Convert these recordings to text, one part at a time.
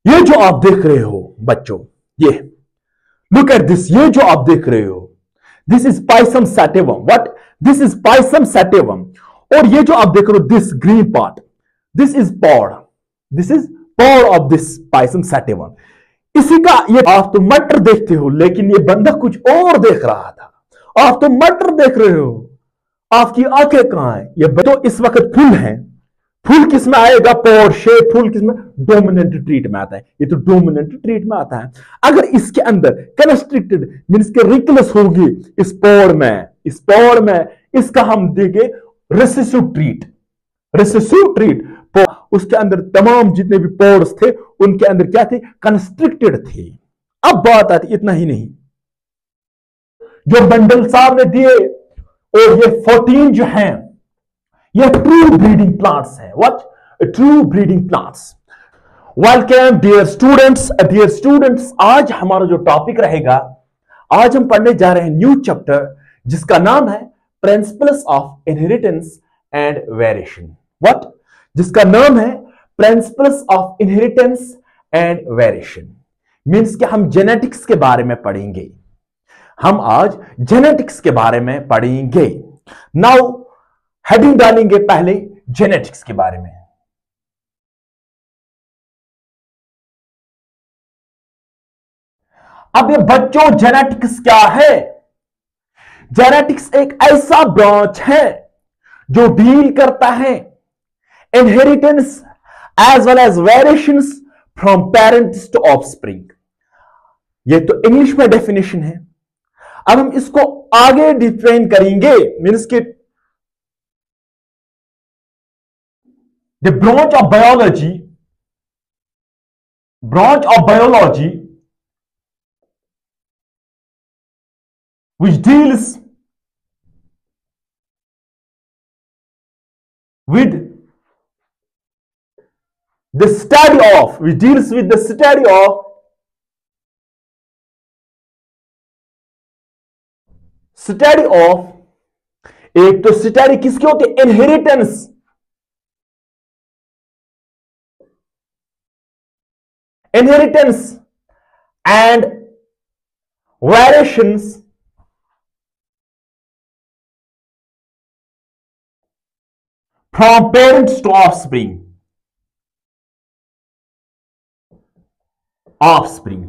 ये जो आप देख रहे हो बच्चों, ये लुक एट दिस, ये जो आप देख रहे हो, this is Pisum sativum. What? This is Pisum sativum. और ये जो आप देख रहे हो, this green part, this is pod, this is pod of this Pisum sativum. इसी का ये, आप तो मटर देखते हो, लेकिन ये बंदा कुछ और देख रहा था। आप तो मटर देख रहे हो, आपकी आंखें कहां है? ये तो इस वक्त फुल है। फुल किस में आएगा? पॉड शेप फुल किस में? डोमिनेंट ट्रीट में आता है। ये तो डोमिनेंट ट्रीट में आता है। अगर इसके अंदर कंस्ट्रिक्टेड मींस के रिकलेस होगी इस पॉड में, इस पॉड में, इसका हम देंगे रिसेसिव ट्रीट। रिसेसिव ट्रीट, उसके अंदर तमाम जितने भी पॉड्स थे उनके अंदर क्या थे? कंस्ट्रिक्टेड थे। अब बात आती, इतना ही नहीं, जो बंडल साहब ने दिए, और ये 14 जो हैं, ये ट्रू ब्रीडिंग प्लांट्स हैं। What? True breeding plants. Welcome dear students. Dear students, आज हमारा जो टॉपिक रहेगा, आज हम पढ़ने जा रहे हैं न्यू चैप्टर जिसका नाम है principles of inheritance and variation. What? जिसका नाम है principles of inheritance and variation. Means कि हम जेनेटिक्स के बारे में पढ़ेंगे। हम आज जेनेटिक्स के बारे में पढ़ेंगे। नाउ हेडिंग डालेंगे पहले जेनेटिक्स के बारे में। अब ये बच्चों, जेनेटिक्स क्या है? जेनेटिक्स एक ऐसा ब्रांच है जो डील करता है inheritance as well as variations from parents to offspring. ये तो इंग्लिश में डेफिनेशन है। अब हम इसको आगे डिफाइन करेंगे। मीन्स के the branch of biology, branch of biology which deals with the study of, which deals with the study of एक तो स्टडी किसकी होती है? Inheritance. Inheritance and variations from parents to offspring. Offspring.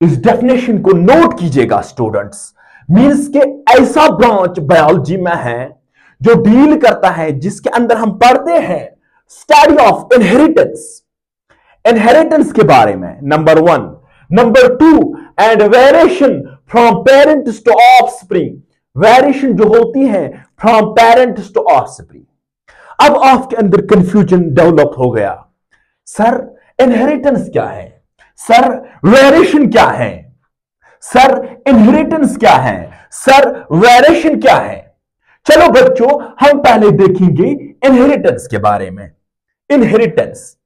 इस definition को note कीजिएगा students. Means के ऐसा ब्रांच बायोलॉजी में है जो डील करता है, जिसके अंदर हम पढ़ते हैं स्टडी ऑफ इनहेरिटेंस, इनहेरिटेंस के बारे में, number 1। Number 2, and variation from parents to offspring. Variation जो होती है फ्रॉम पेरेंट्स टू ऑफस्प्रिंग। अब आपके अंदर कंफ्यूजन डेवलप हो गया, सर इनहेरिटेंस क्या है, सर वेरिएशन क्या है, सर इनहेरिटेंस क्या है, सर वेरिएशन क्या है। चलो बच्चों, हम पहले देखेंगे इनहेरिटेंस के बारे में। Inheritance,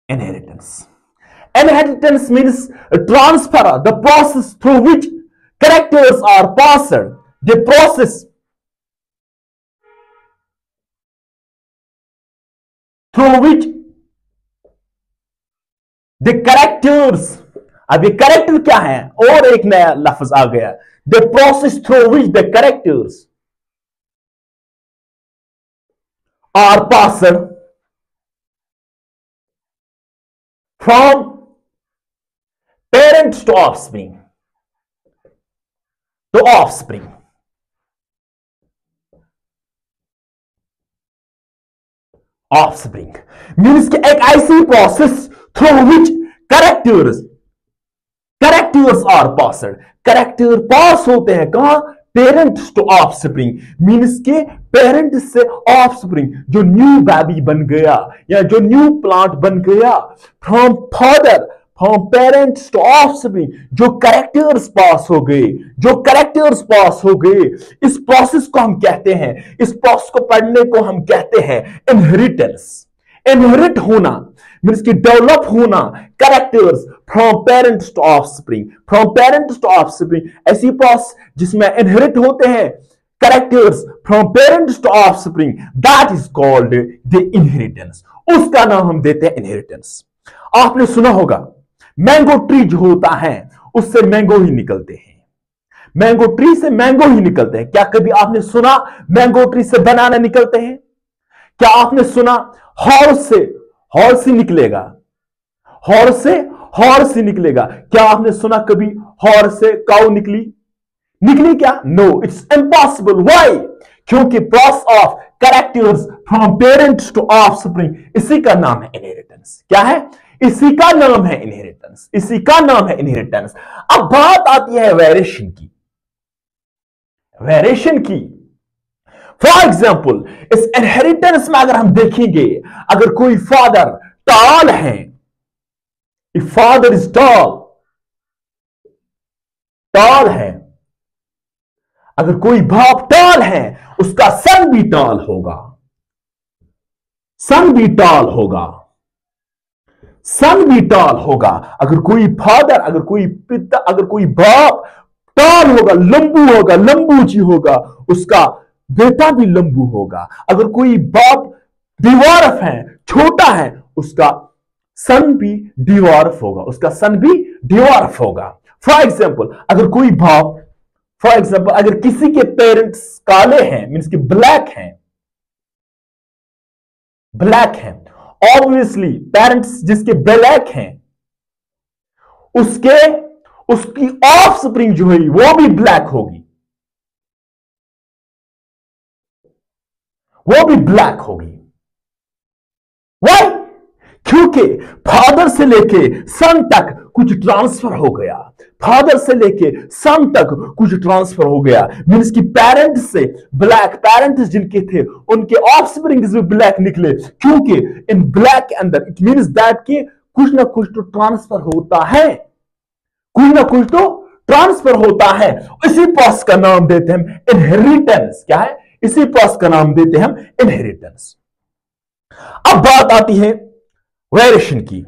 inheritance. Inheritance means transfer, the process through which characters are passed. The process through which the characters, अब ये कैरेक्टर क्या है? और एक नया लफ्ज आ गया, the process through which the characters are passed from parents to offspring, to offspring. Offspring means कि एक ऐसी process through which characters are passed. Character pass होते हैं कहां? Parents to offspring. मीन्स के पेरेंट से ऑफस्प्रिंग, जो न्यू बेबी बन गया या जो न्यू प्लांट बन गया, from father, from parents to offspring, जो कैरेक्टर्स पास हो गए, जो कैरेक्टर्स पास हो गए, इस प्रोसेस को हम कहते हैं, इस प्रोसेस को पढ़ने को हम कहते हैं इनहेरिटेंस। इनहेरिट होना मीन्स की डेवलप होना, characters from parents to offspring, from parents to offspring, ऐसी प्रोसेस जिसमें इनहेरिट होते हैं characters from parents to offspring, that is called the inheritance, उसका नाम हम देते हैं इनहेरिटेंस। आपने सुना होगा मैंगो ट्री जो होता है उससे मैंगो ही निकलते हैं, मैंगो ट्री से मैंगो ही निकलते हैं। क्या कभी आपने सुना मैंगो ट्री से बनाना निकलते हैं? क्या आपने सुना हॉर्स से हॉर्स ही निकलेगा, हॉर्स से हॉर्स ही निकलेगा? क्या आपने सुना कभी हॉर्स से काऊ निकली? निकली क्या? No, it's impossible. व्हाई? क्योंकि process of characters from parents to offspring, इसी का नाम है इनहेरिटेंस। क्या है? इसी का नाम है इनहेरिटेंस, इसी का नाम है इनहेरिटेंस। अब बात आती है वेरिएशन की, वेरिएशन की। फॉर एग्जाम्पल इस इनहेरिटेंस में अगर हम देखेंगे, अगर कोई फादर टॉल है, इफ फादर इज टॉल है, अगर कोई बाप टॉल है, उसका सन भी टॉल होगा, सन भी टॉल होगा, सन भी टॉल होगा। अगर कोई फादर, अगर कोई पिता, अगर कोई बाप टॉल होगा, लंबू होगा, लंबू जी होगा, उसका बेटा भी लंबू होगा। अगर कोई बाप डिवॉर्फ है, छोटा है, उसका सन भी डिवॉर्फ होगा, उसका सन भी डिवॉर्फ होगा। फॉर एग्जाम्पल अगर कोई बाप, फॉर एग्जाम्पल अगर किसी के पेरेंट्स काले हैं, मीन्स कि ब्लैक हैं, ब्लैक हैं, ऑब्वियसली पेरेंट्स जिसके ब्लैक हैं उसके उसकी ऑफस्प्रिंग जो है वो भी ब्लैक होगी, वो भी ब्लैक होगी। वाई? क्योंकि फादर से लेके सन तक कुछ ट्रांसफर हो गया, फादर से लेके सन तक कुछ ट्रांसफर हो गया। मीन्स की पेरेंट्स से ब्लैक, पेरेंट्स जिनके थे उनके ऑफस्प्रिंग भी ब्लैक निकले, क्योंकि इन ब्लैक के अंदर इट मीन्स दैट कि कुछ ना कुछ तो ट्रांसफर होता है, कुछ ना कुछ तो ट्रांसफर होता है। इसी प्रोसेस का नाम देते हैं हम इनहेरिटेंस। क्या है? इसी प्रोसेस का नाम देते हैं हम इनहेरिटेंस। अब बात आती है वेरिएशन की।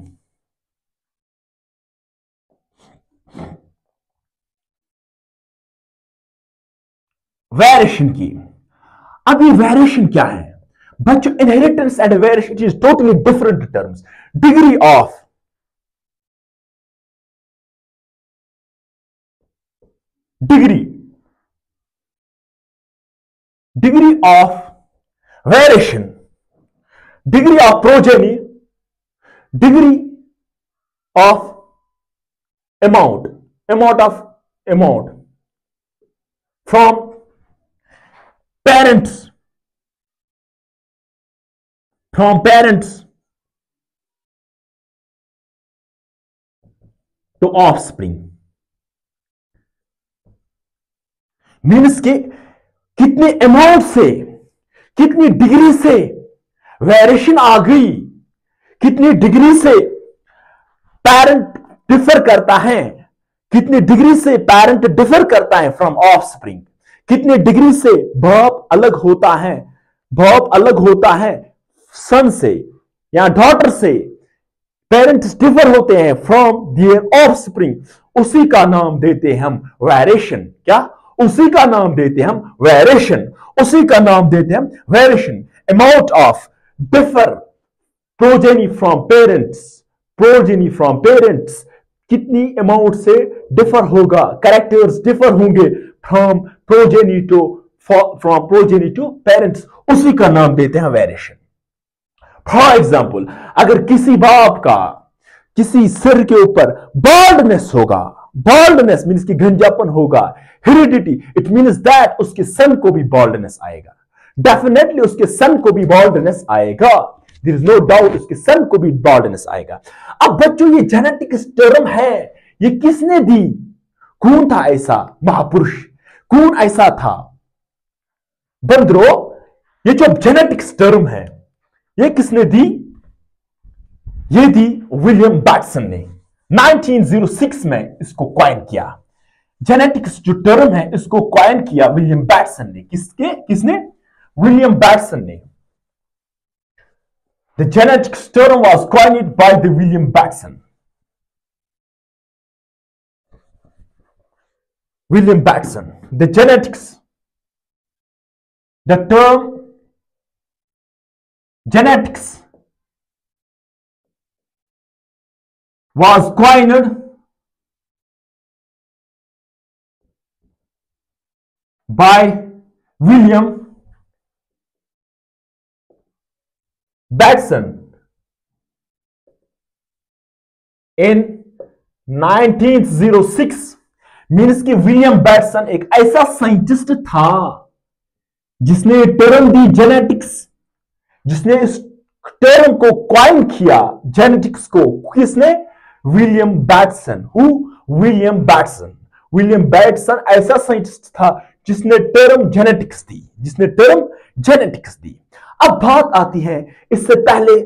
वेरिएशन की, अब ये वेरिएशन क्या है बच्चों? Inheritance and variation is totally different terms. Degree of degree of variation, degree of progeny, degree of amount from parents to offspring, means के कितने अमाउंट से, कितनी डिग्री से वेरिएशन आ गई, कितनी डिग्री से पेरेंट डिफर करता है, कितनी डिग्री से पेरेंट डिफर करता है फ्रॉम ऑफस्प्रिंग, कितनी डिग्री से बाप अलग होता है, बाप अलग होता है सन से या डॉटर से, पेरेंट्स डिफर होते हैं फ्रॉम देयर ऑफस्प्रिंग, उसी का नाम देते हैं हम वेरिएशन। क्या? उसी का नाम देते हैं हम वेरिएशन, उसी का नाम देते हैं हम variation. Amount of differ progeny from parents, progeny from parents, कितनी अमाउंट से डिफर होगा, कैरेक्टर्स डिफर होंगे फ्रॉम प्रोजेनी टू पेरेंट्स, उसी का नाम देते हैं वेरिएशन। फॉर एग्जाम्पल अगर किसी बाप का किसी सिर के ऊपर बाल्डनेस होगा, बाल्डनेस मीन्स की गंजापन होगा, हेरिडिटी, इट मीन्स दैट उसके सन को भी बाल्डनेस आएगा, डेफिनेटली उसके सन को भी बाल्डनेस आएगा, देयर इज नो डाउट उसके सन को भी बाल्डनेस आएगा। अब बच्चों ये जेनेटिक्स टर्म है, ये किसने दी? कौन था ऐसा महापुरुष, कौन ऐसा था? बंदरो, ये जो जेनेटिक्स टर्म है ये किसने दी? ये दी विलियम बैटसन ने 1906 में इसको क्वाइन किया। जेनेटिक्स जो टर्म है इसको क्वाइन किया विलियम बैटसन ने। किसने? विलियम बैटसन ने। The genetics term was coined by the William Batson. William Batson. The term genetics was coined by William Batson in 1906. Means कि विलियम बैटसन एक ऐसा साइंटिस्ट था जिसने टर्म दी जेनेटिक्स, जिसने इस टर्म को कॉइन किया जेनेटिक्स को। किसने? William Bateson. William Bateson. William Bateson ऐसा साइंटिस्ट था जिसने टर्म जेनेटिक्स दी। अब बात आती है, इससे पहले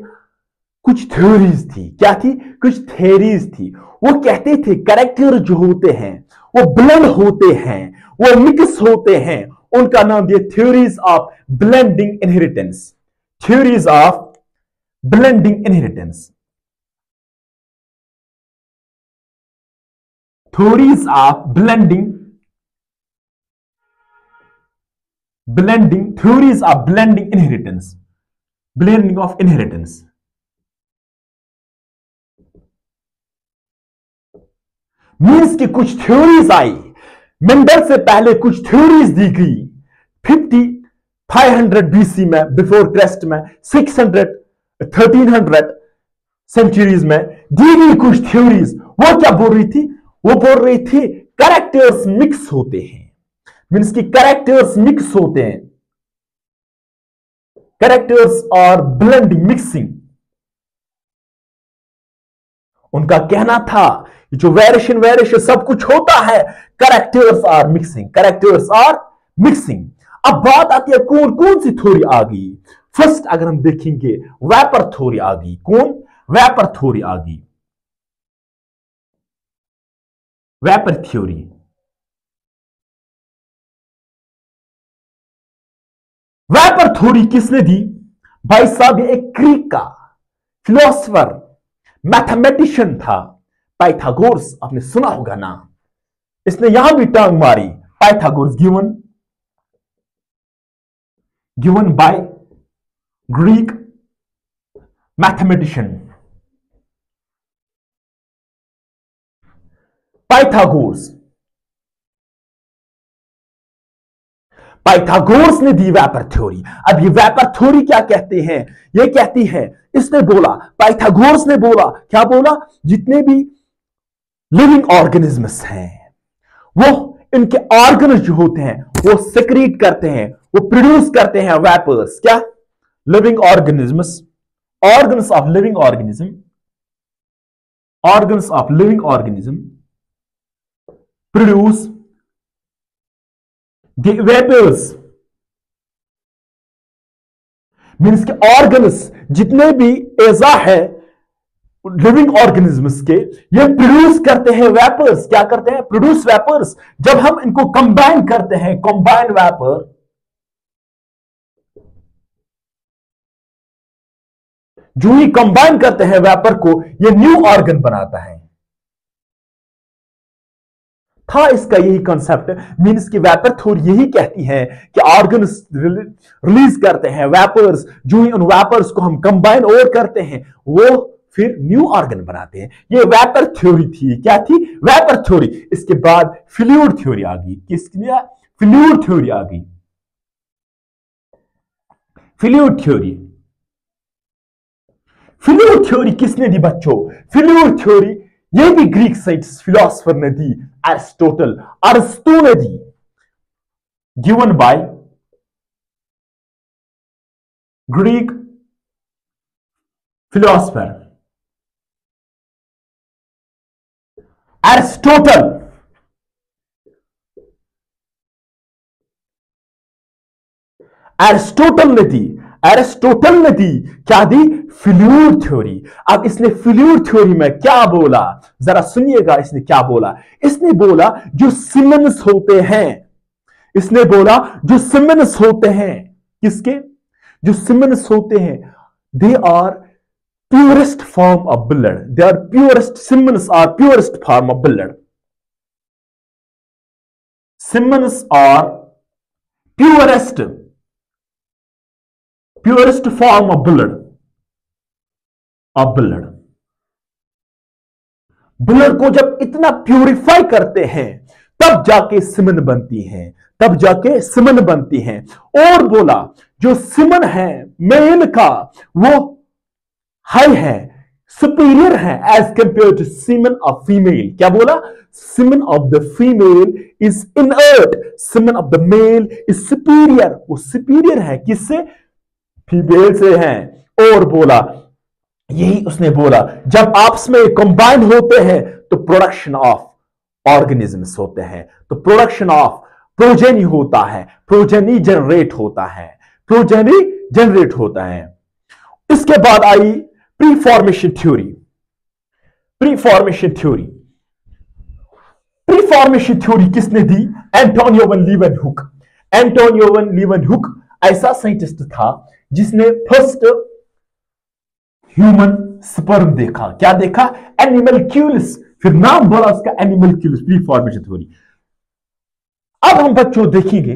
कुछ थ्योरीज थी। क्या थी? कुछ थ्योरीज थी। वो कहते थे कैरेक्टर जो होते हैं वो ब्लेंड होते हैं, वो मिक्स होते हैं, उनका नाम दिया theories of blending inheritance. Theories of blending inheritance. Theories of theories of blending inheritance. Blending of inheritance. Means की कुछ थ्योरीज आई, मेंडल से पहले कुछ थ्योरीज दी गई 500 बीसी में, बिफोर क्राइस्ट में, 600 1300 सेंचुरीज में दी गई कुछ थ्योरीज। वो क्या बोल रही थी? वो बोल रही थी कैरेक्टर्स मिक्स होते हैं। मीन्स की कैरेक्टर्स मिक्स होते हैं, कैरेक्टर्स और ब्लेंडिंग, मिक्सिंग। उनका कहना था जो वेरिएशन सब कुछ होता है, कैरेक्टर्स आर मिक्सिंग। अब बात आती है कौन कौन सी थ्योरी आ गई। फर्स्ट अगर हम देखेंगे वेपर थ्योरी आ गई। कौन? वेपर थ्योरी आ गई। Vapour theory. वेपर थ्योरी किसने दी? भाई साहब, ये एक ग्रीक का फिलोसफर, मैथमेटिशियन था, पाइथागोरस। आपने सुना होगा नाम। इसने यहां भी टांग मारी। Pythagoras given by Greek mathematician Pythagoras ने दी वेपर थ्योरी। अब ये वेपर थ्योरी क्या कहते हैं? ये कहती है, इसने बोला, पाइथागोरस ने बोला, क्या बोला? जितने भी लिविंग ऑर्गेनिजम्स हैं, वो इनके ऑर्गन्स जो होते हैं वो सेक्रेट करते हैं, वो प्रोड्यूस करते हैं वेपर्स। क्या? Living organisms, organs of living organism produce the vapours. Means के ऑर्गन्स जितने भी एजा है लिविंग ऑर्गेनिजम्स के, ये प्रोड्यूस करते हैं वेपर्स। क्या करते हैं? Produce vapours. जब हम इनको कंबाइन करते हैं, कंबाइन वेपर, जो ही कंबाइन करते हैं वेपर को, ये न्यू ऑर्गन बनाता है। था इसका यही कॉन्सेप्ट। मीन्स की वेपर थ्योरी यही कहती है कि ऑर्गन्स रिलीज करते हैं वेपर्स, जो ही उन वेपर्स को हम कंबाइन और करते हैं, वो फिर न्यू ऑर्गन बनाते हैं। ये वेपर थ्योरी थी। क्या थी? Vapour theory. इसके बाद फ्लूइड थ्योरी आ गई। किसकी? फ्लूइड थ्योरी आ गई। फ्लूइड थ्योरी किसने दी बच्चों? फ्लूइड थ्योरी ये भी ग्रीक साइंटिस्ट फिलोसफर ने दी, अरिस्टो ने दी, given by Greek philosopher Aristotle ने दी। क्या दी? Fluid theory. अब इसने फ्लूइड थ्योरी में क्या बोला, जरा सुनिएगा। इसने क्या बोला? इसने बोला जो सिमेंस होते हैं, इसने बोला जो सिमेंस होते हैं, किसके? जो सिमेंस होते हैं they are purest form of blood. They are purest, Simons are purest form of blood. Simons are purest form of blood. Blood को जब इतना प्यूरिफाई करते हैं तब जाके सिमन बनती है, तब जाके सिमन बनती है। और बोला जो सिमन है मेल का वो हाई है, सुपीरियर है as compare to semen of female. क्या बोला? Semen of the female is inert, semen of the male is superior. वो सुपीरियर है किससे? फीमेल से है। और बोला यही उसने बोला जब आपस में कंबाइन होते हैं तो प्रोडक्शन ऑफ ऑर्गेनिजम्स होते हैं, तो प्रोडक्शन ऑफ प्रोजेनी होता है, प्रोजेनी जनरेट होता है, प्रोजेनी जनरेट होता है। इसके बाद आई preformation theory. Preformation theory, preformation theory किसने दी? Antonie van Leeuwenhoek. Antonie van Leeuwenhoek ऐसा साइंटिस्ट था जिसने फर्स्ट ह्यूमन स्पर्म देखा। क्या देखा? एनिमलक्यूल्स, फिर नाम बोला उसका एनिमलक्यूल्स, प्रीफॉर्मेशन थ्योरी। अब हम बच्चों देखेंगे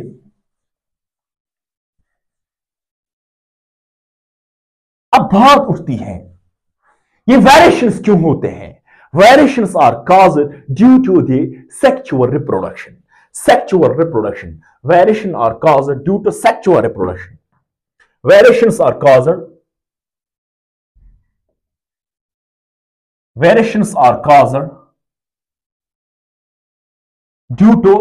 अब बात उठती है ये वेरिएशंस क्यों होते हैं? Variations are caused due to the sexual reproduction. Sexual reproduction, variation are caused due to sexual reproduction. Variations are caused due to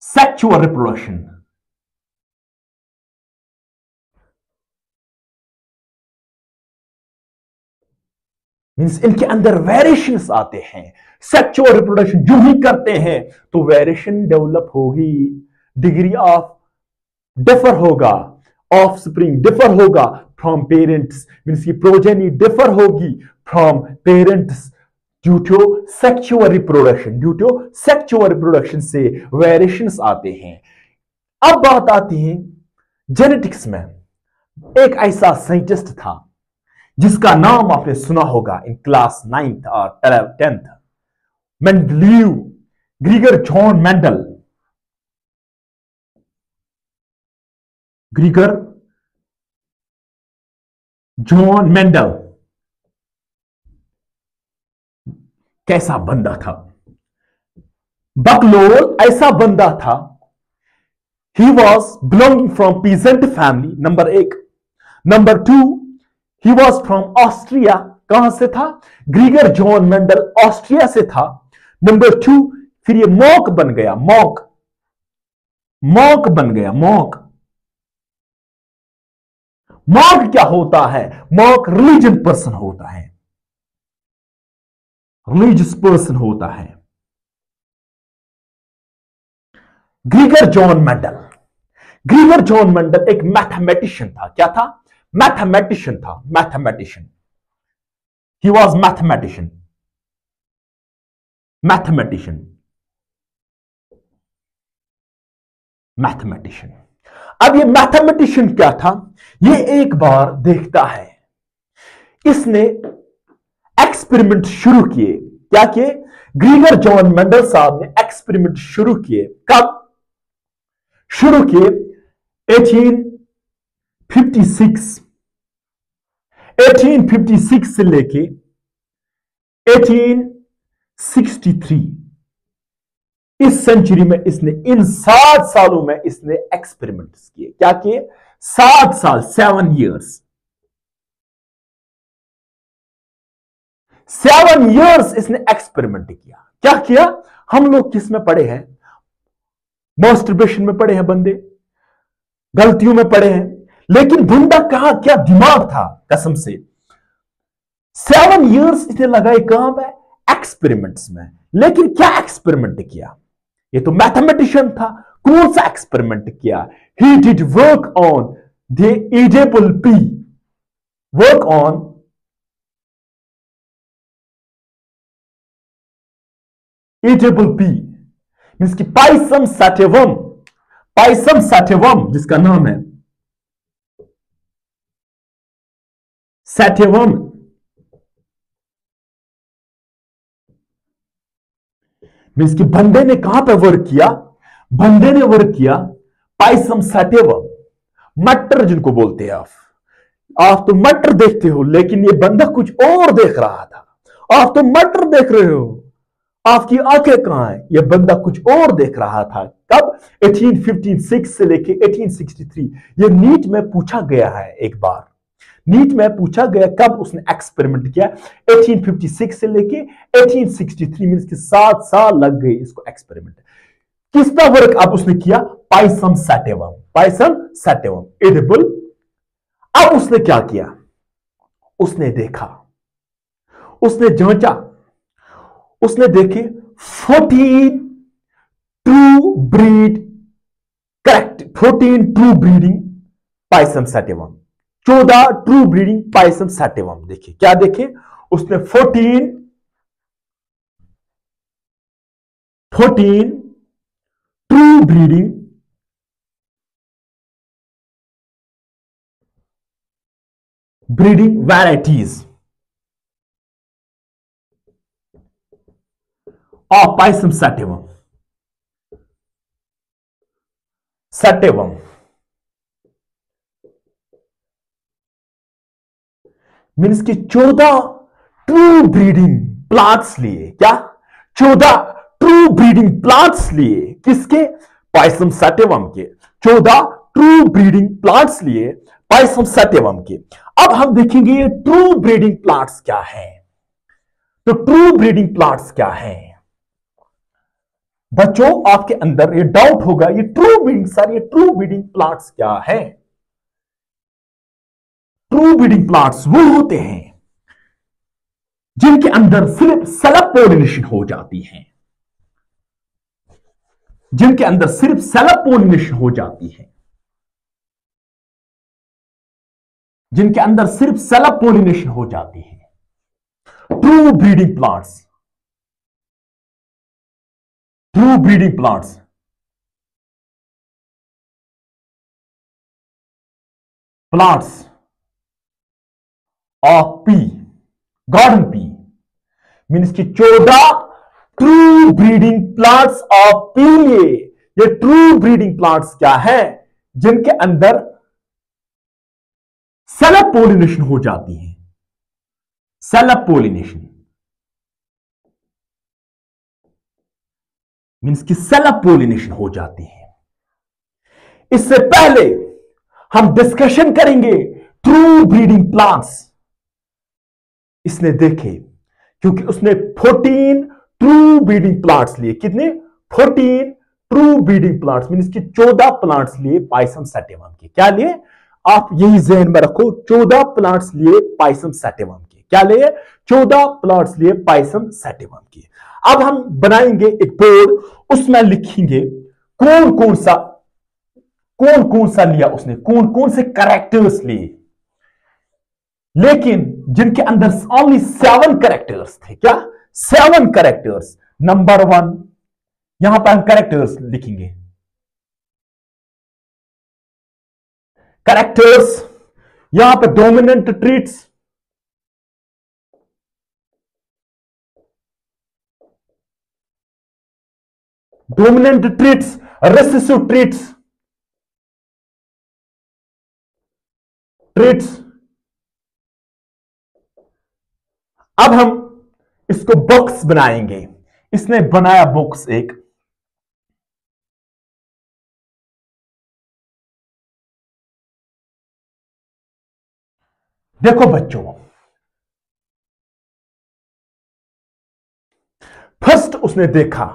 sexual reproduction. Means इनके अंदर वेरिएशंस आते हैं। सेक्सुअल रिप्रोडक्शन जो ही करते हैं तो वेरिएशन डेवलप होगी, डिग्री ऑफ डिफर होगा, ऑफ स्प्रिंग डिफर होगा फ्रॉम पेरेंट्स, मीन्स की प्रोजेनी डिफर होगी from parents due to sexual reproduction. Due to sexual reproduction से वेरिएशंस आते हैं। अब बात आती है जेनेटिक्स में। एक ऐसा साइंटिस्ट था जिसका नाम आपने सुना होगा इन क्लास 9th और 10th, Mendeleev, ग्रीगर John Mendel. ग्रीगर John Mendel कैसा बंदा था? बकलोल ऐसा बंदा था। He was belonging from peasant family, number 1। Number 2, he was from Austria. कहां से था? ग्रीगर जॉन मेंडल ऑस्ट्रिया से था। नंबर 2, फिर ये मॉक बन गया, मॉक बन गया, मॉक। मॉक क्या होता है? मॉक रिलीजन पर्सन होता है, रिलीजियस पर्सन होता है। ग्रीगर जॉन मेंडल, ग्रीगर जॉन मेंडल एक मैथमेटिशियन था। क्या था? मैथमेटिशियन था, mathematician. He was mathematician, mathematician, mathematician. अब ये मैथमेटिशियन क्या था? ये एक बार देखता है, इसने एक्सपेरिमेंट शुरू किए। क्या किए? ग्रीगर जॉन मेंडल साहब ने एक्सपेरिमेंट शुरू किए। कब शुरू किए? 1856 से लेके 1863, इस सेंचुरी में इसने, इन 7 सालों में इसने एक्सपेरिमेंट्स किए। क्या किए? 7 साल, 7 years, 7 years इसने एक्सपेरिमेंट किया। क्या किया? हम लोग किस में पढ़े हैं? मास्टरबेशन में पढ़े हैं, बंदे गलतियों में पढ़े हैं, लेकिन बंदा कहा क्या दिमाग था कसम से। 7 years इसने लगाए कहां पे? एक्सपेरिमेंट्स में। लेकिन क्या एक्सपेरिमेंट किया? ये तो मैथमेटिशियन था, कौन सा एक्सपेरिमेंट किया? He did work on the edible P, work on edible P, means की पाइसम सैटिवम, पाइसम सैटिवम जिसका नाम है सैटिवम मीन्स कि बंदे ने कहां पे वर्क किया? बंदे ने वर्क किया पाइसम सैटिवम, मटर जिनको बोलते हैं आप तो मटर देखते हो, लेकिन ये बंदा कुछ और देख रहा था। आप तो मटर देख रहे हो, आपकी आंखें कहां है? ये बंदा कुछ और देख रहा था। कब? 1856 से लेके 1863। ये नीट में पूछा गया है एक बार, नीट में पूछा गया कब उसने एक्सपेरिमेंट किया। 1856 से लेके 1863 मींस कि 7 साल लग गए इसको एक्सपेरिमेंट। किसका वर्क अब उसने किया? Pisum sativum, Pisum sativum edible. अब उसने क्या किया? उसने देखा, उसने जांचा, उसने देखे 14 true breed correct, 14 true breeding Pisum sativum, 14 true breeding Pisum sativum. देखिए क्या देखे उसने? 14 true breeding varieties of Pisum sativum, means कि 14 ट्रू ब्रीडिंग प्लांट्स लिए। क्या? 14 ट्रू ब्रीडिंग प्लांट्स लिए। किसके? पाइसम सैटिवम के। 14 ट्रू ब्रीडिंग प्लांट्स लिए पाइसम सैटिवम के। अब हम देखेंगे ये ट्रू ब्रीडिंग प्लांट्स क्या है। तो ट्रू ब्रीडिंग प्लांट्स क्या है बच्चों? आपके अंदर ये डाउट होगा, ये ट्रू ब्रीडिंग सर, ये ट्रू ब्रीडिंग प्लांट्स क्या है? ट्रू ब्रीडिंग प्लांट्स वो होते हैं जिनके अंदर सिर्फ सेल्फ पोलिनेशन हो जाती है, जिनके अंदर सिर्फ सेल्फ पोलिनेशन हो जाती है, जिनके अंदर सिर्फ सेल्फ पोलिनेशन हो जाती है। True breeding plants, true breeding plants plants of P, garden pea, means की 14 true breeding plants of P लिए। ये ट्रू ब्रीडिंग प्लांट्स क्या है? जिनके अंदर सेल्फ पोलिनेशन हो जाती है, सेल्फ पोलिनेशन मीन्स की सेल्फ पोलिनेशन हो जाती है। इससे पहले हम डिस्कशन करेंगे ट्रू ब्रीडिंग प्लांट्स। इसने देखे क्योंकि उसने 14 ट्रू ब्रीडिंग प्लांट्स लिए। कितने? 14 ट्रू ब्रीडिंग प्लांट्स मीन्स कि 14 प्लांट्स लिए पाइसम सैटिवम के। क्या लिए? आप यही जहन में रखो, 14 प्लांट्स लिए पाइसम सैटिवम के। क्या लिए? 14 प्लांट्स लिए पाइसम सैटिवम के। अब हम बनाएंगे एक बोर्ड, उसमें लिखेंगे कौन कौन सा लिया उसने, कौन कौन से कैरेक्टर्स लिए, लेकिन जिनके अंदर ओनली 7 कैरेक्टर्स थे। क्या? 7 कैरेक्टर्स। नंबर 1 यहां पर हम कैरेक्टर्स लिखेंगे, कैरेक्टर्स यहां पर dominant treats, dominant treats, recessive treats, अब हम इसको बॉक्स बनाएंगे। इसने बनाया बॉक्स एक, देखो बच्चों, फर्स्ट उसने देखा,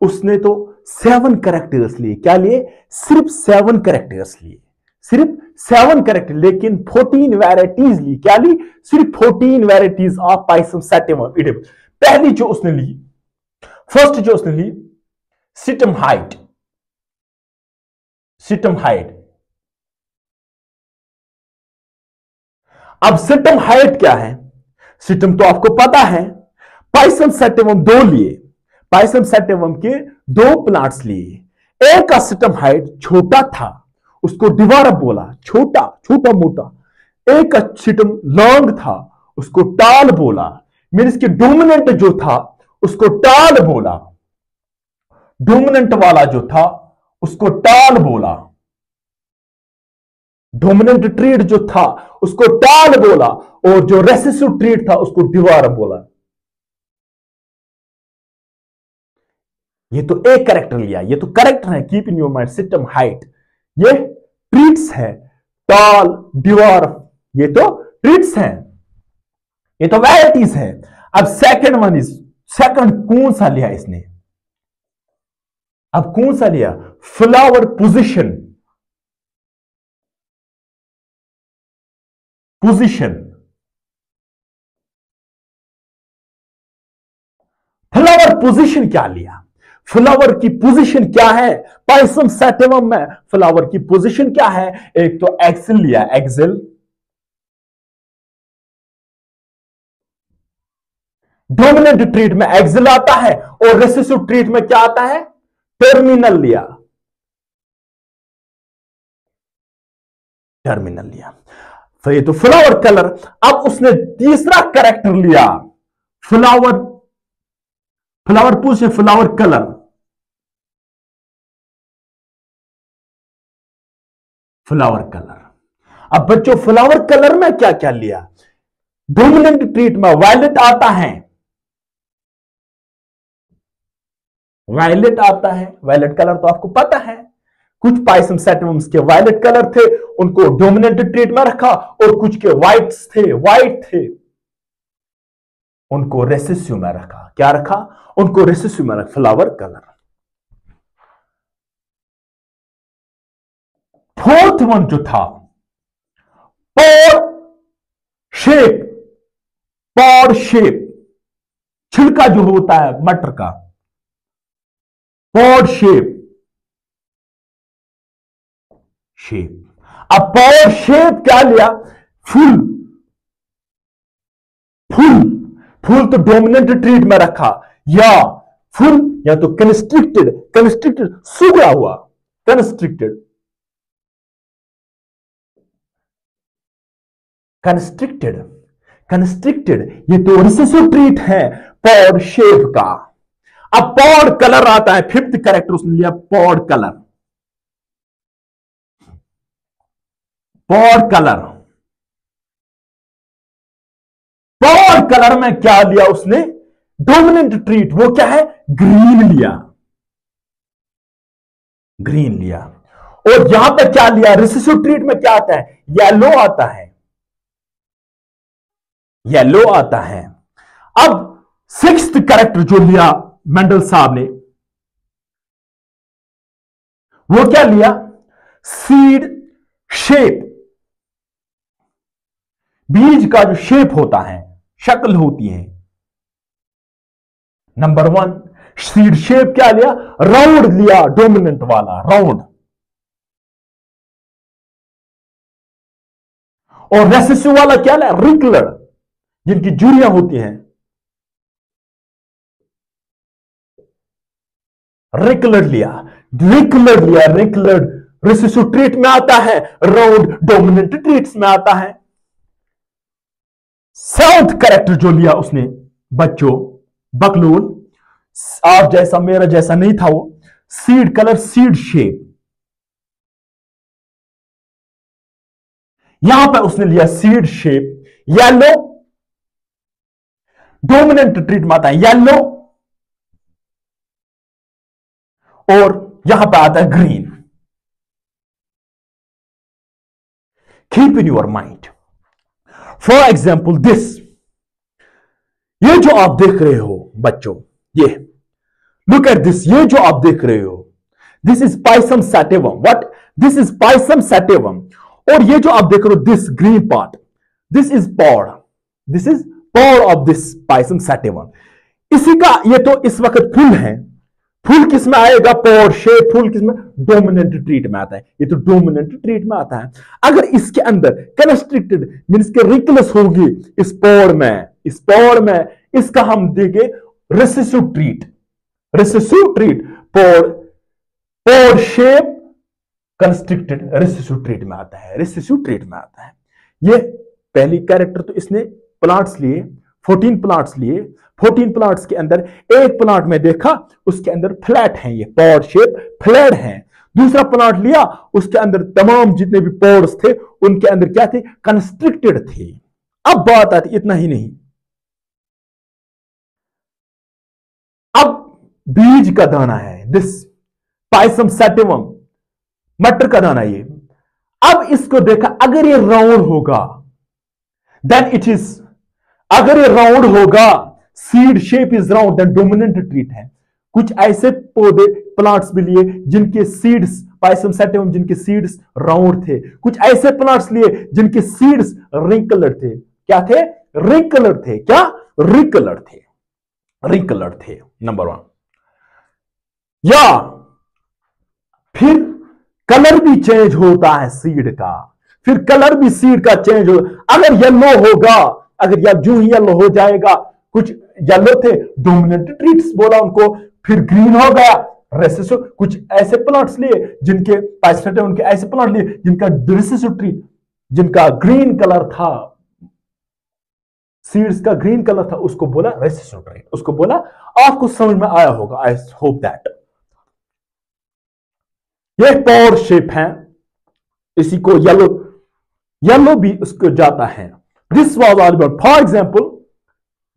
उसने तो 7 कैरेक्टर्स लिए। क्या लिए? सिर्फ 7 कैरेक्टर्स लिए, सिर्फ 7 कैरेक्टर, लेकिन 14 वैराइटीज ली। क्या ली? सिर्फ 14 varieties of Pisum sativum edible. पहली जो उसने ली, फर्स्ट जो उसने ली, सिटम हाइट, सिटम हाइट। अब सिटम हाइट क्या है? सिटम तो आपको पता है, पाइसम सैटिवम 2 लिए, पाइसम सैटिवम के 2 प्लांट्स लिए। एक का सिटम हाइट छोटा था, उसको डिवारा बोला, छोटा छोटा मोटा। एक सिस्टम लॉन्ग था उसको टाल बोला, मीन्स कि डोमिनेंट जो था उसको टाल बोला, डोमिनेंट वाला जो था उसको टाल बोला, डोमिनेंट ट्रीट जो था उसको टाल बोला, और जो रेसेसिव ट्रीट था उसको दीवार बोला। ये तो एक करेक्टर लिया, ये तो करेक्टर है, keep in your mind system height, ये ट्रीट्स है, टॉल दीवार, ये तो ट्रीट्स हैं, ये तो वैराइटीज है। अब सेकंड वन इज, सेकंड कौन सा लिया इसने, अब कौन सा लिया, flower position, position, flower position क्या लिया, फ्लावर की पोजीशन क्या है, पाइसम सैटिवम में फ्लावर की पोजीशन क्या है, एक तो एक्सिल लिया, एक्सिल, डोमिनेंट ट्रीट में एक्सिल आता है, और रेसेसिव ट्रीट में क्या आता है, टर्मिनल लिया, टर्मिनल लिया। फिर ये तो फ्लावर कलर, अब उसने तीसरा कैरेक्टर लिया, flower, flower position, flower colour, flower colour. अब बच्चों फ्लावर कलर में क्या क्या लिया, डोमिनेंट ट्रीट में वायलेट आता है, वायलेट आता है, वायलेट कलर तो आपको पता है, कुछ पाइसम सैटिवम्स के वायलेट कलर थे उनको डोमिनेंट ट्रीट में रखा, और कुछ के व्हाइट्स थे, व्हाइट थे उनको रेसेसिव में रखा, क्या रखा, उनको रेसेसिव में रखा, फ्लावर कलर। फोर्थ वन जो था, पॉड शेप, पॉड शेप, छिलका जो होता है मटर का, पॉड शेप, शेप। अब पॉड शेप क्या लिया, फुल, फुल, फुल तो डोमिनेंट ट्रीट में रखा, या फुल या तो कंस्ट्रिक्टेड, कंस्ट्रिक्टेड सूखा हुआ, कंस्ट्रिक्टेड, कंस्ट्रिक्टेड, कंस्ट्रिक्टेड, ये तो रिसेसिव ट्रीट है पॉड शेप का। अब पॉड कलर आता है, फिफ्थ कैरेक्टर उसने लिया, pod colour, pod colour, pod colour में क्या लिया उसने, डोमिनेंट ट्रीट, वो क्या है, ग्रीन लिया, ग्रीन लिया। और यहां पर क्या लिया, रिसेसिव ट्रीट में क्या आता है, येलो आता है, येलो आता है। अब सिक्स्थ कैरेक्टर जो लिया मेंडल साहब ने, वो क्या लिया, सीड शेप, बीज का जो शेप होता है, शक्ल होती है, नंबर वन सीड शेप क्या लिया, राउंड लिया, डोमिनेंट वाला राउंड, और रेसेसिव वाला क्या लिया, रिकलर, जिनकी जुड़ियां होती हैं, रिकलर लिया, रिकलर लिया, रिकलर रिसेसिव ट्रीट में आता है, राउंड डोमिनेंट ट्रीट्स में आता है। सेवंथ कैरेक्टर जो लिया उसने बच्चों, बकलूल, आप जैसा मेरा जैसा नहीं था वो, सीड कलर, सीड शेप, यहां पर उसने लिया seed shape, yellow, dominant treat में आता है येलो, और यहां पर आता है green. Keep in your mind, for example this, ये जो आप देख रहे हो बच्चों, ये लुक एट दिस, ये जो आप देख रहे हो, this is Pisum sativum, what, this is Pisum sativum, और ये जो आप देख रहे हो this green part, this is pod, this is pod of this Pisum sativum. इसी का ये तो इस वक्त फुल है, फुल किस में आएगा, पॉड शेप, फुल किस में, डोमिनेंट ट्रीट में आता है, ये तो डोमिनेंट ट्रीट में आता है। अगर इसके अंदर कंस्ट्रिक्टेड मींस के रिकलस होगी इस पॉड में, इस पॉड में, इसका हम देंगे recessive treat, recessive treat, pod, pod shape constricted, recessive treat में आता है, रिसेसिव ट्रीट में आता है। ये पहली कैरेक्टर तो इसने प्लांट्स लिए, 14 प्लांट्स लिए। 14 प्लांट्स के अंदर एक प्लांट में देखा उसके अंदर फ्लैट हैं, ये पॉड शेप फ्लैट हैं। दूसरा प्लांट लिया, उसके अंदर तमाम जितने भी पॉड्स थे उनके अंदर क्या थे, कंस्ट्रिक्टेड थे। अब बात आती, इतना ही नहीं, अब बीज का दाना है, दिस पाइसम सैटिवम, मटर का दाना ये। अब इसको देखा, अगर ये राउंड होगा देन इट इज, अगर ये राउंड होगा, seed shape is round, then dominant trait है। कुछ ऐसे पौधे प्लांट्स भी लिए जिनके सीड्स, पाइसम सैटिवम, जिनके सीड्स राउंड थे। कुछ ऐसे प्लांट्स लिए जिनके सीड्स रिंग कलर थे। क्या थे? रिंग कलर थे। क्या? रिंग कलर थे, रिंग कलर थे, नंबर 1। या फिर कलर भी चेंज होता है सीड का, फिर कलर भी सीड का चेंज हो, अगर येलो होगा, अगर या जो ही येलो हो जाएगा, कुछ येलो थे डोमिनेंट ट्रीट्स बोला उनको, फिर ग्रीन हो गया रेसेसिव। कुछ ऐसे प्लांट्स लिए जिनके पाइसम, उनके ऐसे प्लांट लिए जिनका रेसेसिव ट्रीट, जिनका ग्रीन कलर था, सीड्स का ग्रीन कलर था, उसको बोला रेसेसिव ट्रीट, उसको बोला। आपको समझ में आया होगा, आई होप दैट। ये पॉड शेप है, इसी को येलो, येलो भी उसको जाता है। This was all about, for example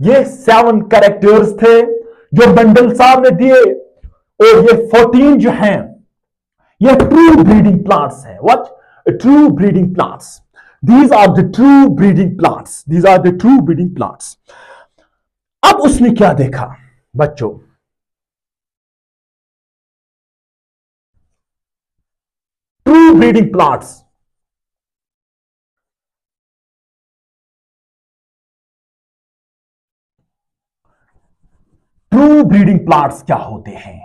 ये 7 कैरेक्टर्स थे जो बंडल साहब ने दिए, और ये 14 जो हैं ये ट्रू ब्रीडिंग प्लांट्स हैं। What? True breeding plants, these are the true breeding plants, these are the true breeding plants. अब उसने क्या देखा बच्चों? True breeding plants, true breeding plants क्या होते हैं?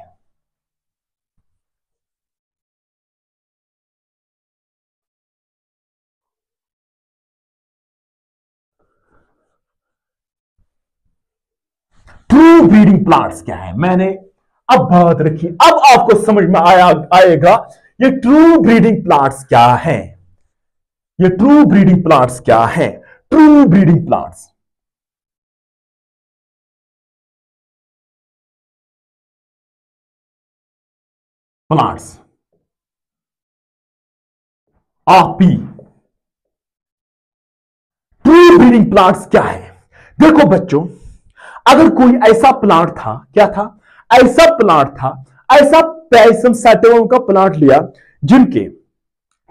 ट्रू ब्रीडिंग प्लांट्स क्या है? मैंने अब बात रखी, अब आपको समझ में आएगा ये ट्रू ब्रीडिंग प्लांट्स क्या है। ये ट्रू ब्रीडिंग प्लांट्स क्या है? True breeding plants, plants of P. True breeding plants क्या है? देखो बच्चों, अगर कोई ऐसा प्लांट था, क्या था? ऐसा प्लांट था, ऐसा पाइसम सैटिवम का प्लांट लिया जिनके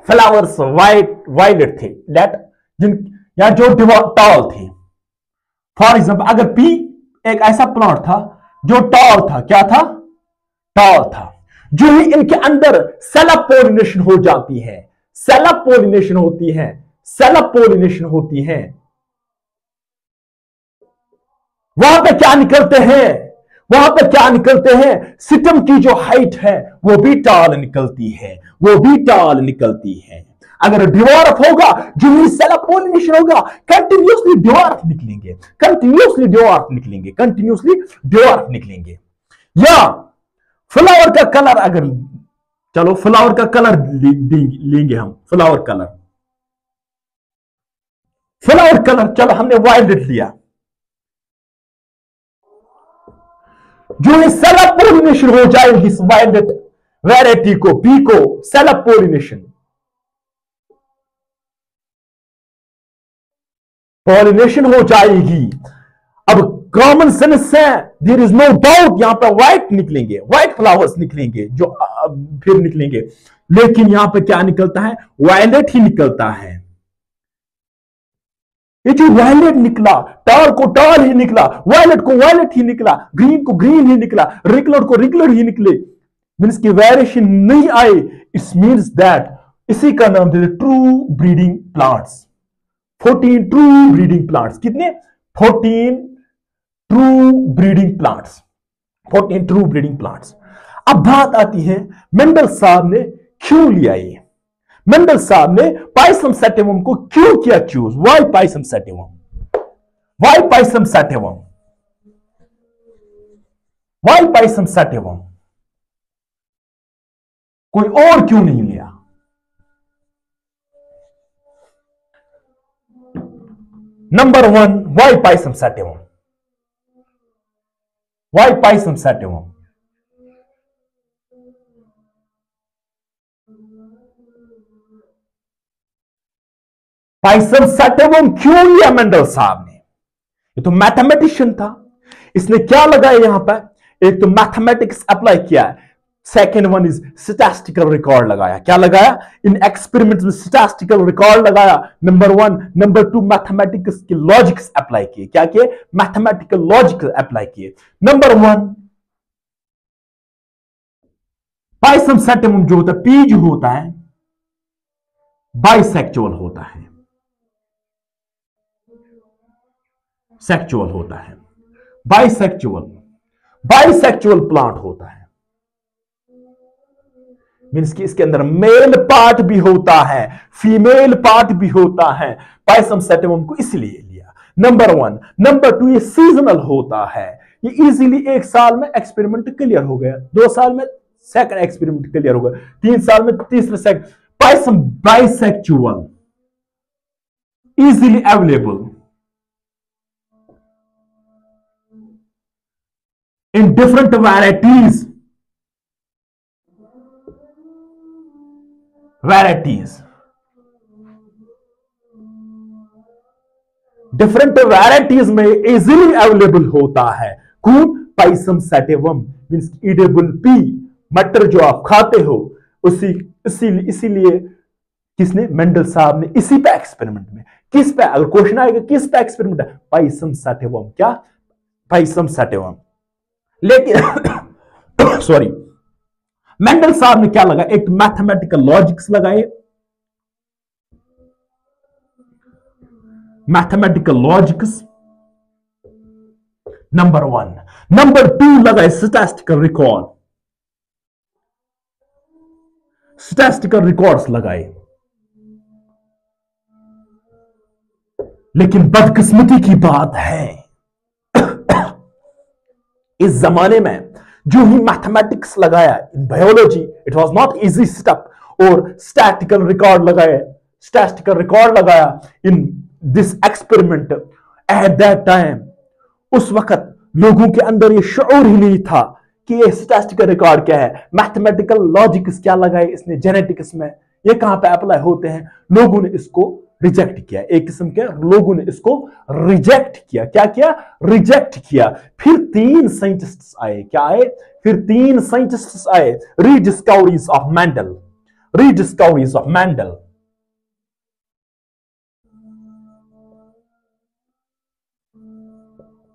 फ्लावर्स वायलेट थे, दैट जिन या जो टॉल थे। फॉर एग्जांपल, अगर पी एक ऐसा प्लांट था जो टॉल था, क्या था? टॉल था। जो ही इनके अंदर सेल्फ पोलिनेशन हो जाती है, सेल्फ पोलिनेशन होती है, सेल्फ पोलिनेशन होती है, वहां पे क्या निकलते हैं? वहां पे क्या निकलते हैं? सिस्टम की जो हाइट है वो भी टॉल निकलती है, वो भी टॉल निकलती है। अगर ड्वार्फ होगा, जो ही सेल्फ पोलिनेशन होगा, कंटिन्यूसली ड्वार्फ निकलेंगे, कंटिन्यूसली ड्वार्फ निकलेंगे, कंटिन्यूसली ड्वार्फ निकलेंगे। या फ्लावर का कलर, अगर चलो फ्लावर का कलर लेंगे हम, फ्लावर कलर, फ्लावर कलर, चलो हमने वायलेट लिया, जो ये सेल्फ पोलिनेशन हो जाएगी इस वायलेट वैरायटी को, पी को, सेल्फ पोलिनेशन, पॉलिनेशन हो जाएगी। अब कॉमन सेंस है, देयर इज नो डाउट, यहां पर व्हाइट निकलेंगे, व्हाइट फ्लावर्स निकलेंगे जो फिर निकलेंगे, लेकिन यहां पर क्या निकलता है? वायलेट ही निकलता है। ये जो वायलेट निकला, टॉल को टॉल ही निकला, वायलेट को वायलेट ही निकला, ग्रीन को ग्रीन ही निकला, रेगुलर को रेगुलर ही निकले, मीन्स की वेरिएशन नहीं आए। इट्स मीन्स दैट, इसी का नाम देते true breeding plants. 14 true breeding plants, कितने? 14 true breeding plants, 14 true breeding plants. अब बात आती है मेंडल साहब ने क्यों लिया ये? मेंडल साहब ने पाइसम सैटिवम को क्यों किया choose? Why Pisum sativum? Why Pisum sativum? Why Pisum sativum? कोई और क्यों नहीं लिया? Number one, why Pisum sativum? Why Pisum sativum? Pisum sativum क्यों लिया मेंडल साहब ने? ये तो मैथमेटिशियन था, इसने क्या लगाया यहां पर? एक तो मैथमेटिक्स अप्लाई किया है, second one is statistical record लगाया। क्या लगाया? इन एक्सपेरिमेंट्स में स्टैटिस्टिकल रिकॉर्ड लगाया, number one. Number to, mathematics के लॉजिक्स अप्लाई किए। क्या किए? मैथमेटिकल लॉजिक अप्लाई किए। नंबर वन, पाइसम सेटिवम जो होता है, पी जो होता है बाइसेक्चुअल होता है, सेक्चुअल होता है, बाइसेक्चुअल, बाइसेक्चुअल प्लांट होता है। मीन्स कि इसके अंदर मेल पार्ट भी होता है, फीमेल पार्ट भी होता है। पाइसम सेटिवम को इसलिए लिया, नंबर वन। नंबर टू, ये सीजनल होता है, ये इजीली एक साल में एक्सपेरिमेंट क्लियर हो गया, 2 साल में सेकंड एक्सपेरिमेंट क्लियर हो गया, 3 साल में तीसरा second. Pisum bisexual, easily available in different varieties, different varieties में इजीली अवेलेबल होता है। कौन? Pisum sativum, means edible P, मटर जो आप खाते हो इसीलिए किसने? मेंडल साहब ने इसी पे एक्सपेरिमेंट में, किस पे? अगर क्वेश्चन आएगा किस पे एक्सपेरिमेंट है? Pisum sativum. क्या? Pisum sativum. लेकिन सॉरी, मेंडल साहब ने क्या लगा? एक मैथमेटिकल लॉजिक्स लगाए, mathematical logics, number one. Number two लगाए स्टैटिस्टिकल रिकॉर्ड, स्टैटिस्टिकल रिकॉर्ड्स लगाए। लेकिन बदकिस्मती की बात है, इस जमाने में जो ही मैथमेटिक्स लगाया in biology, it was not easy step, और स्टैटिस्टिकल रिकॉर्ड लगाया, स्टैटिस्टिकल रिकॉर्ड लगाया in this experiment at that time. उस वक्त लोगों के अंदर ये शऊर ही नहीं था कि ये स्टैटिस्टिकल रिकॉर्ड क्या है, मैथमेटिकल लॉजिक्स क्या लगाए इसने जेनेटिक्स में, ये कहां पे अप्लाई होते हैं। लोगों ने इसको रिजेक्ट किया, एक किस्म के लोगों ने इसको रिजेक्ट किया। क्या किया? रिजेक्ट किया। फिर 3 साइंटिस्ट्स आए। क्या आए? फिर 3 साइंटिस्ट्स आए, rediscoveries of Mendel, rediscoveries of Mendel.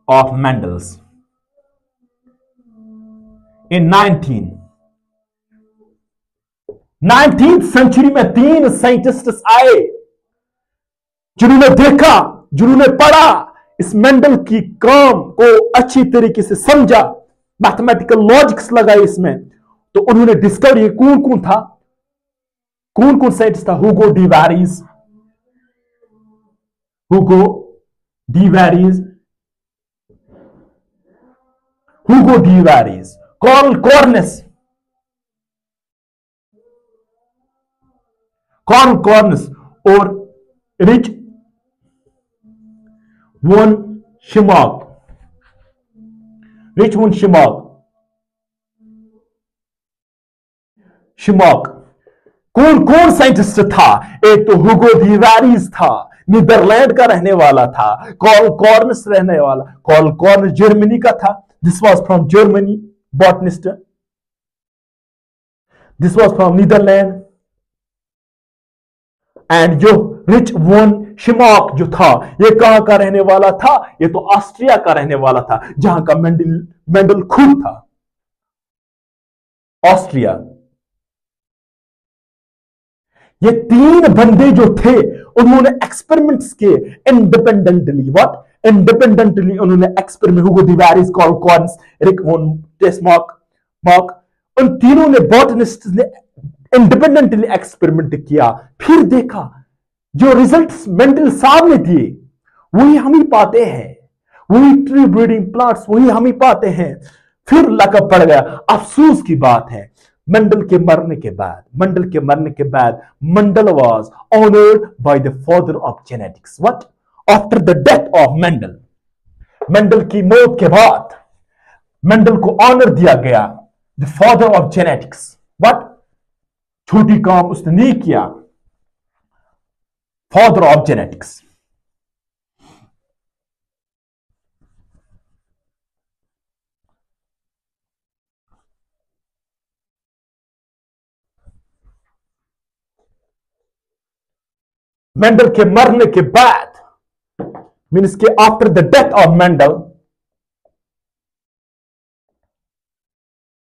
Of Mendel's in 19th century में 3 साइंटिस्ट्स आए जिन्होंने देखा, जिन्होंने पढ़ा, इस मेंडल की काम को अच्छी तरीके से समझा, मैथमेटिकल लॉजिक्स लगाए इसमें, तो उन्होंने डिस्कवरी, कौन कौन था, कौन कौन साइंटिस्ट था? Hugo de Vries, Hugo de Vries, Hugo de Vries, Carl Correns, Carl Correns और Erich von Tschermak, Erich von Tschermak, Tschermak. कौन कौन साइंटिस्ट था? एक तो हुगो डी वैरीज था, नीदरलैंड का रहने वाला था। कार्ल कॉर्नेस रहने वाला, कार्ल कॉर्नेस जर्मनी का था, this was from Germany, botanist, this was from Netherland. And जो रिच वन शिमाक जो था, ये कहां का रहने वाला था? ये तो ऑस्ट्रिया का रहने वाला था, जहां का मेंडल खुद था, ऑस्ट्रिया। ये 3 बंदे जो थे, उन्होंने एक्सपेरिमेंट्स किए इंडिपेंडेंटली। व्हाट? इंडिपेंडेंटली उन्होंने experiment, Hugo de Vries, Carl Correns, Erich von Tschermak, उन तीनों ने, बॉटनिस्ट ने इंडिपेंडेंटली एक्सपेरिमेंट किया। फिर देखा जो रिजल्ट्स मेंडल साहब ने दिए वही हम ही पाते हैं, वही ट्री ब्रीडिंग प्लांट्स वही हम ही पाते हैं। फिर लकब पड़ गया। अफसोस की बात है, मंडल के मरने के बाद Mendel was honoured by the father of genetics. What? After the death of Mendel, Mendel की मौत के बाद मेंडल को ऑनर दिया गया, the father of genetics. What? छोटी काम उसने नहीं किया, फादर ऑफ जेनेटिक्स। मेंडल के मरने के बाद, मीन्स के after the death of Mendel,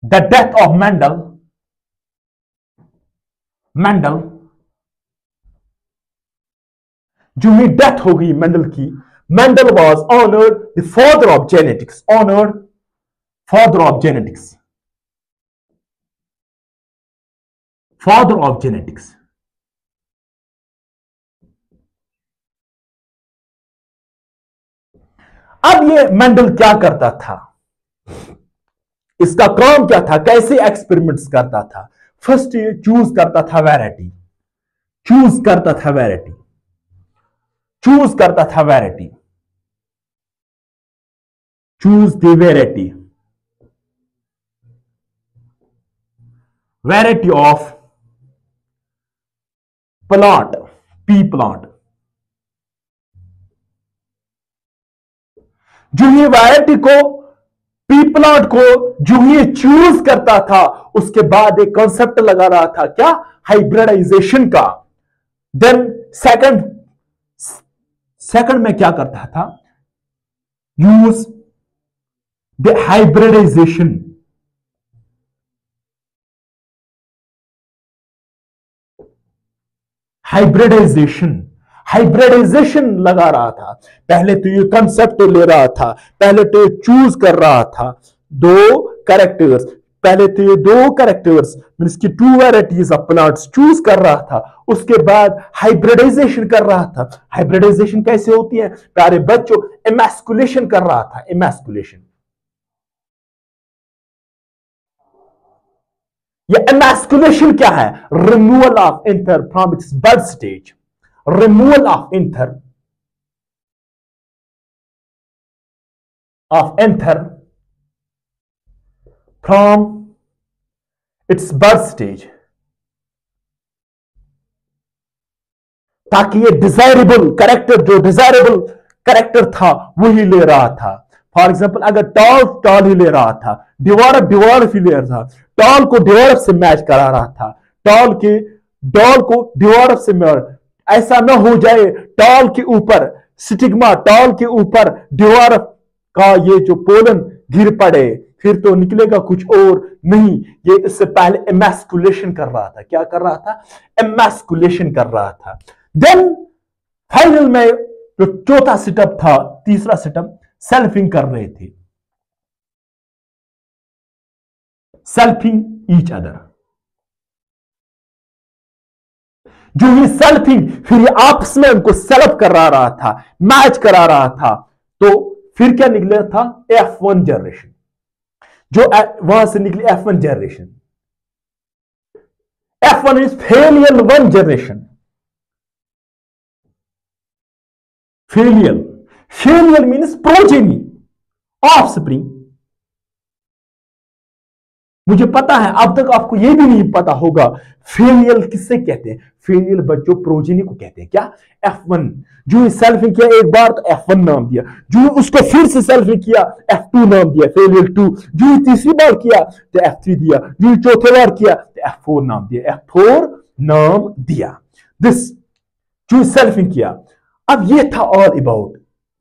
the death of Mendel, Mendel जो ही डेथ हो गई मेंडल की, Mendel was honoured the father of genetics, honoured father of genetics, father of genetics. अब ये मेंडल क्या करता था, इसका काम क्या था, कैसे एक्सपेरिमेंट्स करता था? फर्स्ट ये चूज करता था वैरायटी, चूज करता था वैरायटी, चूज करता था variety, choose the variety, variety of plant, P plant. जो ये वैरायटी को, पी प्लांट को जो ये चूज करता था, उसके बाद एक कॉन्सेप्ट लगा रहा था, क्या? हाइब्रिडाइजेशन का। देन सेकंड में क्या करता था? Use the hybridization, hybridization, hybridization लगा रहा था। पहले तो ये कंसेप्ट ले रहा था, पहले तो ये चूज कर रहा था दो कैरेक्टर्स, पहले तो ये दो कैरेक्टर्स मींस की two varieties of plants choose कर रहा था, उसके बाद हाइब्रिडाइजेशन कर रहा था। हाइब्रिडाइजेशन कैसे होती है प्यारे बच्चों? एमैस्कुलेशन कर रहा था, एमैस्कुलेशन। ये एमैस्कुलेशन क्या है? Removal of anther from its birth stage, removal of anther from its birth stage, ताकि ये डिजायरेबल कैरेक्टर, जो डिजायरेबल कैरेक्टर था वही ले रहा था। फॉर एग्जांपल अगर टॉल ही ले रहा था, डिवॉर्फ ही ले रहा था, टॉल को डिवॉर्फ से मैच करा रहा था, टॉल को डिवॉर्फ से मैच। ऐसा ना हो जाए टॉल के ऊपर स्टिग्मा, टॉल के ऊपर डिवॉर्फ का ये जो पोलन गिर पड़े, फिर तो निकलेगा कुछ और नहीं। ये इससे पहले एमैस्कुलेशन कर रहा था। क्या कर रहा था? एमैस्कुलेशन कर रहा था। देन फाइनल में जो चौथा सेटअप था, तीसरा सेटअप, सेल्फिंग कर रहे थे, सेल्फिंग ईच अदर। जो ये सेल्फिंग, फिर ये आपस में उनको सेल्फ करा रहा था, मैच करा रहा था, तो फिर क्या निकला था? F1 generation. जो वहां से निकली F1 generation. F1 is filial 1 generation. Filial means progeny, offspring. मुझे पता है अब तक आपको यह भी नहीं पता होगा फेलियल किससे कहते हैं। फेलियल बच्चों प्रोजेनी को कहते हैं। क्या? F1। जो सेल्फिंग किया एक बार तो F1 नाम दिया, जो उसको फिर से सेल्फिंग किया F2 नाम दिया, फेलियल 2। जो तीसरी बार किया तो F3 दिया, जो चौथे बार किया तो F4 नाम दिया, F4 नाम दिया। दिस जो सेल्फिंग किया। अब ये था all about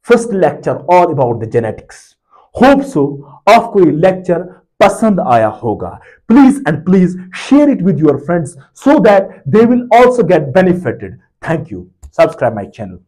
first lecture, all about the genetics. Hope so आपको ये लेक्चर पसंद आया होगा। Please and please share it with your friends so that they will also get benefited. Thank you. Subscribe my channel.